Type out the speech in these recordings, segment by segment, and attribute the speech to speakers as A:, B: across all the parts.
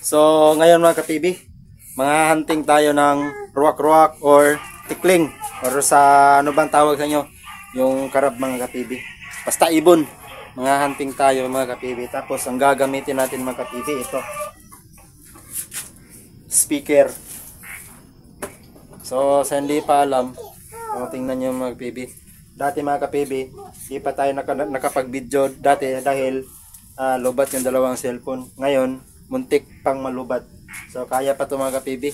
A: So ngayon mga ka-PB, mga hunting tayo ng ruwak-ruwak or tikling or sa ano bang tawag sa inyo, yung karab mga ka-PB. Basta ibon, mga hunting tayo mga ka-PB. Tapos ang gagamitin natin mga ka-PB, ito. Speaker. So sa hindi pa alam, tingnan nyo mga ka-PB. Dati mga ka-PB, di pa tayo nakapag-video dati dahil lobat yung dalawang cellphone. Ngayon, muntik pang malubat. So kaya pa ito mga ka-PB.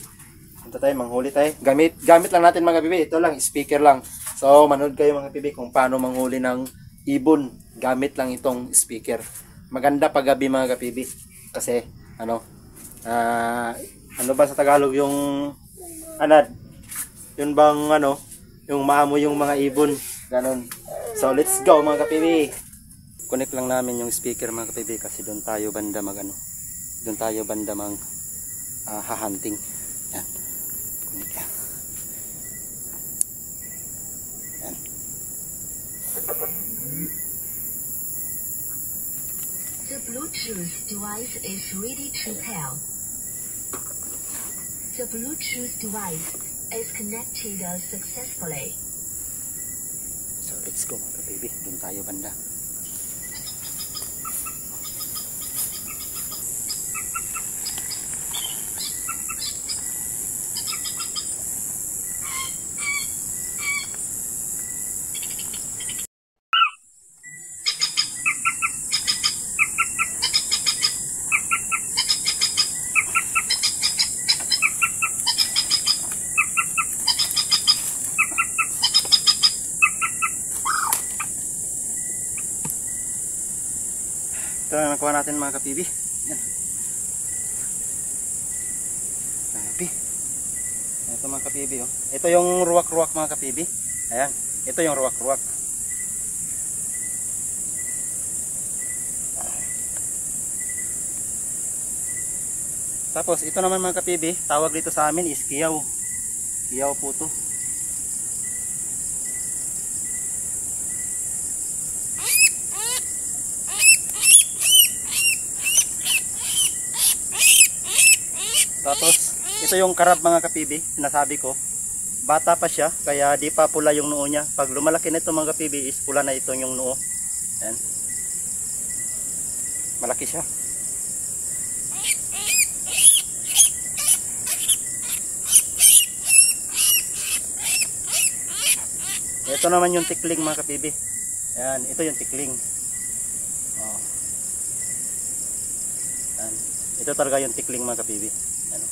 A: Punta tayo, manghuli tayo. Gamit lang natin mga ka-PB. Ito lang, speaker lang. So manood kayo mga ka-PB kung paano manghuli ng ibon. Gamit lang itong speaker. Maganda pag gabi mga ka-PB. Kasi ano ba sa Tagalog yung anad? Yun bang ano? Yung maamoy yung mga ibon. Ganon. So let's go mga ka-PB. Connect lang namin yung speaker mga ka-PB kasi doon tayo banda hahunting. Yan. Connect yan. Yan.
B: The Bluetooth device is ready to pair. The Bluetooth device is connected successfully.
A: So let's go mga ka-PB. Doon tayo banda. Ito na nakuha natin mga ka-PB. Yan. Grabe. Ito mga ka-PB. Oh. Ito yung ruwak-ruwak mga ka-PB. Ayan. Ito yung ruwak-ruwak. Tapos ito naman mga ka-PB, tawag dito sa amin is kiyaw. Kiyaw po to. Tapos, ito yung karab mga ka-PB, sinasabi ko. Bata pa siya, kaya di pa pula yung noo niya. Pag lumalaki na ito mga ka-PB, is pula na ito yung noo. Ayan. Malaki siya. Ito naman yung tikling mga ka-PB. Ayan, ito yung tikling. Oh. Ayan. Ito talaga yung tikling mga ka-PB. Ano.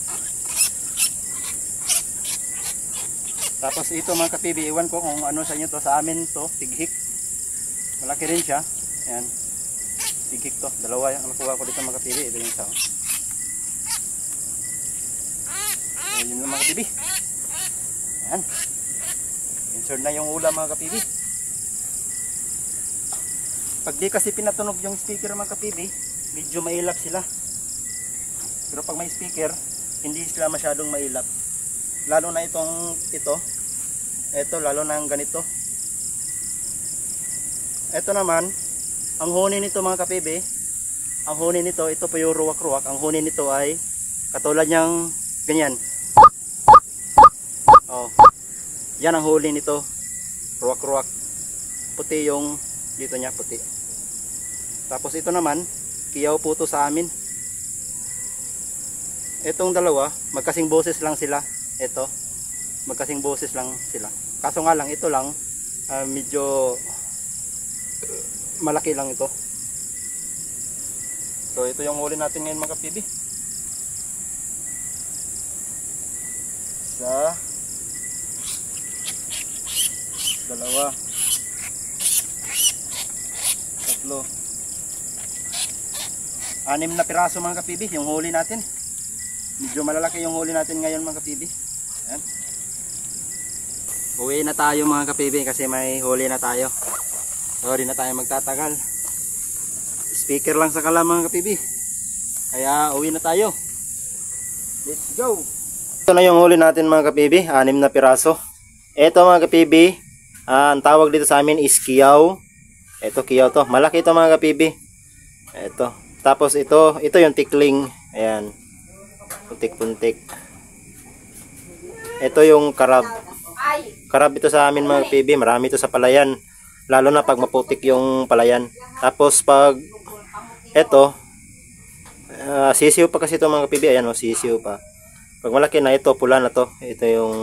A: Tapos ito mga ka-PB, iwan ko kung ano sa inyo to. Sa amin to, tighik. Malaki rin siya. Ayan. Tighik to. Dalawa yung nakuha ko dito mga ka-PB. Ito yung isa. Ayan yun mga ka-PB. Ayan. Insert na yung ulam mga ka-PB. Pag di kasi pinatunog yung speaker mga ka-PB, medyo mailap sila. Pero pag may speaker, hindi sila masyadong mailap. Lalo na ito, lalo na ang ganito. Ito naman, ang huni nito mga ka-PB, ang huni nito, ito po yung ruwak-ruwak. Ang huni nito ay katulad niyang ganyan. Oh. Yan ang huli nito. Ruwak-ruwak. Puti yung dito niya, puti. Tapos ito naman, kiyaw po to sa amin. Itong dalawa, magkasing boses lang sila. Ito, magkasing boses lang sila. Kaso nga lang, ito lang, medyo malaki lang ito. So ito yung huli natin ngayon mga ka-PB. Isa, dalawa, tatlo, 6 na piraso mga ka-PB yung huli natin. Medyo malalaki yung huli natin ngayon mga ka-PB. Ayan. Uwi na tayo mga ka-PB kasi may huli na tayo. So di na tayo magtatagal. Speaker lang sa kala mga ka-PB. Kaya uwi na tayo. Let's go. Ito na yung huli natin mga ka-PB, 6 na piraso. Ito mga ka-PB, ang tawag dito sa amin is kiyaw. Ito kiyaw to. Malaki ito mga ka-PB. Ito. Tapos ito yung tikling. Ayan. Puntik-puntik. Ito yung karab. Karab ito sa amin mga PB. Marami ito sa palayan. Lalo na pag maputik yung palayan. Tapos pag ito, sisiw pa kasi ito mga PB. Ayan o, sisiw pa. Pag malaki na ito, pula na to. Ito yung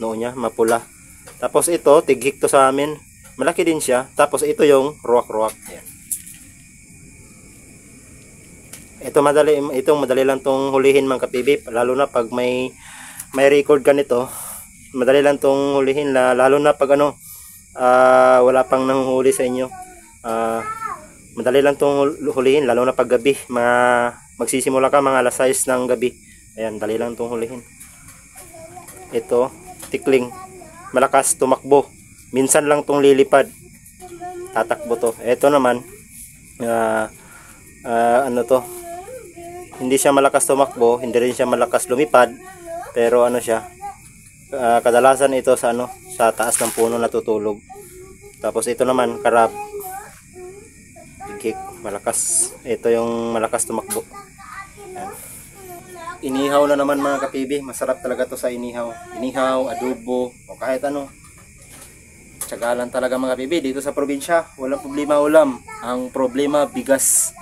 A: noo niya, mapula. Tapos ito, tighik to sa amin. Malaki din siya. Tapos ito yung ruwak-ruwak. Ayan. Itong madali lang tong hulihin mga kapibip, lalo na pag may record ka nito, madali lang tong hulihin, lalo na pag wala pang nanghuli sa inyo. Madali lang tong hulihin, lalo na pag gabi, magsisimula ka mga alas 6 ng gabi. Ayan, dali lang tong hulihin. Ito, tikling, malakas tumakbo, minsan lang tong lilipad, tatakbo to. Ito naman, ano to, hindi siya malakas tumakbo, hindi rin siya malakas lumipad, pero ano siya, kadalasan ito sa sa taas ng puno natutulog. Tapos ito naman, karab, tigik, malakas. Ito yung malakas tumakbo. Ayan. Inihaw na naman mga kapibi, masarap talaga to sa inihaw. Inihaw, adobo, o kahit ano. Tsagalan talaga mga kapibi. Dito sa probinsya, walang problema ulam. Ang problema, bigas.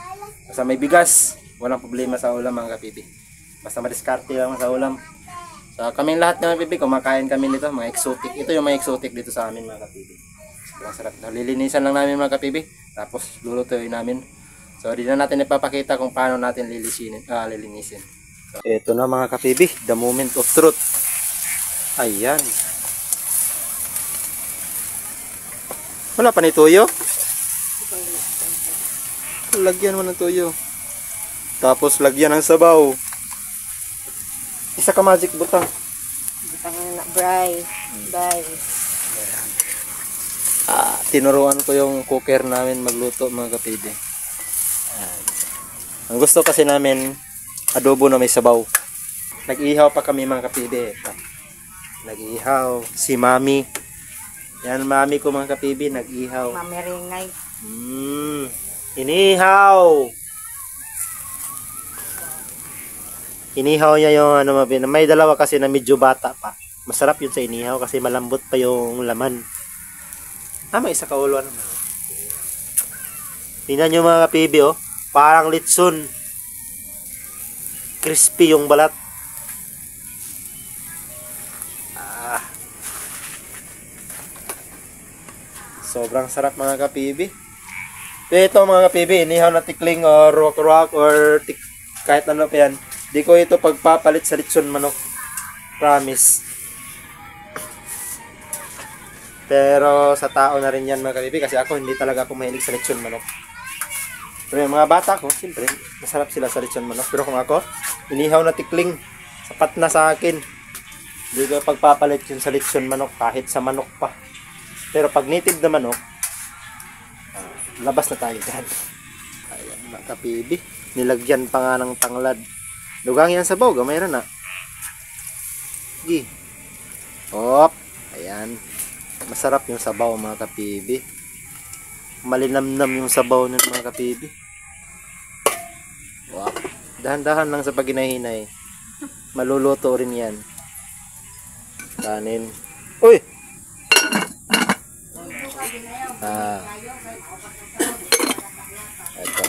A: Basta may bigas, walang problema sa ulam mga kapibi. Basta madiskarte lang sa ulam. So kaming lahat ng kapibi, kumakain kami nito, mga exotic. Ito yung mga exotic dito sa amin mga kapibi. Sobrang sarap. Lilinisan lang namin mga kapibi, tapos lulutuin namin. So di na natin ipapakita kung paano natin lilinisin. So, ito na mga kapibi, the moment of truth. Ayan. Wala pa ni tuyo? Lagyan mo ng tuyo. Tapos lagyan ng sabaw. Isa ka magic butang.
C: Butang na bray. Bray.
A: Tinuruan ko yung cooker namin magluto mga kapide. Ang gusto kasi namin, adobo na may sabaw. Nag-ihaw pa kami mga kapide. Nag-ihaw. Si mami. Yan mami ko mga kapibi, nag-ihaw.
C: Mami ringay.
A: Inihaw. Inihaw niya yung may dalawa kasi na medyo bata pa. Masarap yun sa inihaw kasi malambot pa yung laman. May isa kauluan naman. Tingnan nyo mga kapibi, oh. Parang litson. Crispy yung balat. Sobrang sarap mga kapibi. Ito mga kapibi, inihaw na tikling or rock or kahit ano pa yan. Di ko ito pagpapalit sa litson manok. Promise. Pero sa tao na rin yan mga kapibi kasi ako hindi talaga ako mahilig sa litson manok. Pero yung mga bata ko, siyempre, masarap sila sa litson manok. Pero kung ako, inihaw na tikling, sapat na sa akin. Hindi ko pagpapalit yun sa litson manok kahit sa manok pa. Pero pag native na manok, labas na tayo dyan. Ayan mga kapibi. Nilagyan pa nga ng tanglad. Dugang yan sa bawga, mayroon na. Gi. Hop. Ayan. Masarap yung sabaw mga kapibi. Malinamnam yung sabaw ng mga kapibi. Wow. Dahan-dahan lang sa paginahinay. Maluluto rin yan. Kanin. Uy! Ito.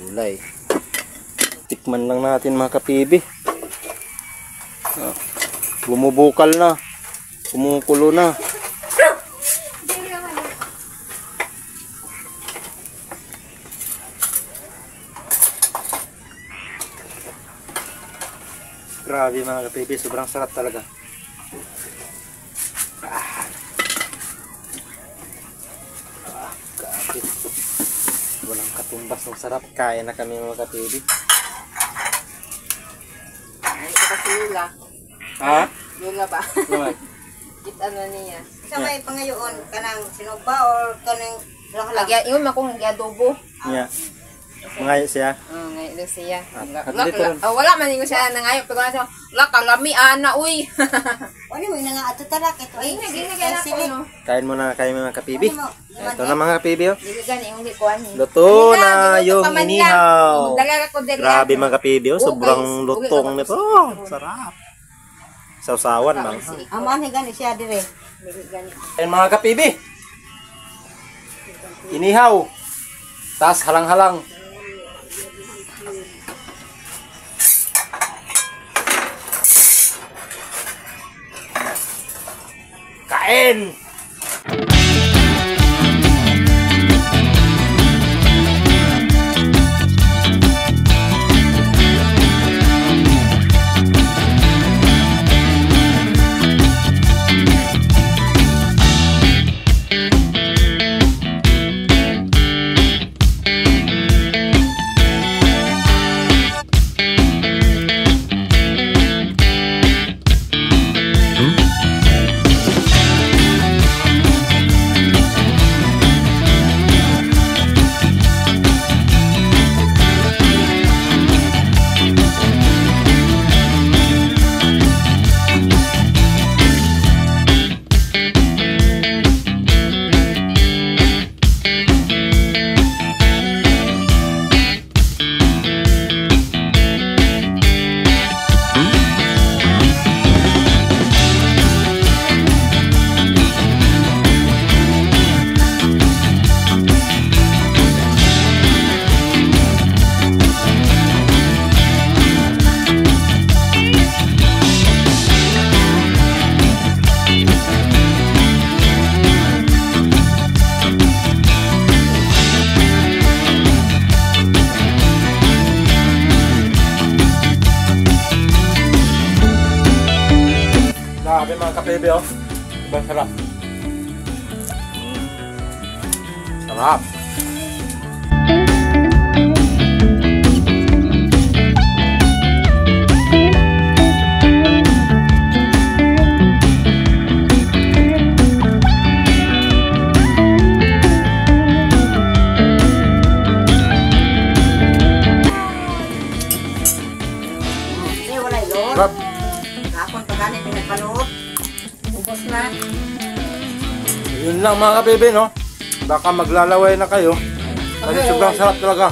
A: Gulay. Tikman lang natin mga kapibi. Bumubukal na. Kumukulo na. Grabe mga kapibi, sobrang sarap talaga. Grabe. Walang katumbas ng sarap. Kain na kami mga kapibi.
C: Ito kasi Lula.
A: Ha?
C: Lula ba?
A: Naman.
C: Kita na niya.
D: Sa may pangayoon, kanang sinuba or kanang
C: Lagyan, yun akong adobo.
A: Yeah. Mga siya.
C: Ngayon daw siya.
A: At dito rin.
C: Wala man yung siya na ngayon. Pero wala kalami, ana, uy.
D: Wala mo nga ato tarak ito.
C: Ay, nagigigyan ako, no?
A: Kain muna kayo mga kapibi.
D: Ano mo?
A: Ito na mga kapibi oh.
C: Dili gani yung likuan.
A: Luto na yung inihaw.
C: Dala ko dali.
A: Grabe mga kapibi oh. Sobrang lutong nito. Oh, sarap. Sausawan bang.
D: Amo ni gani siya dire.
C: Dili gani.
A: Ayan mga kapibi. Inihaw. Tas halang-halang. Kain! Grabe mga kapibi oh. Sobrang sarap. Sarap.
D: Ni wala ilo.
A: Sarap.
D: Kapon pa gani pinagpaluot. Ubos na.
A: Yun lang mga kapibi no. Baka maglalaway na kayo. Kasi sobrang sarap talaga.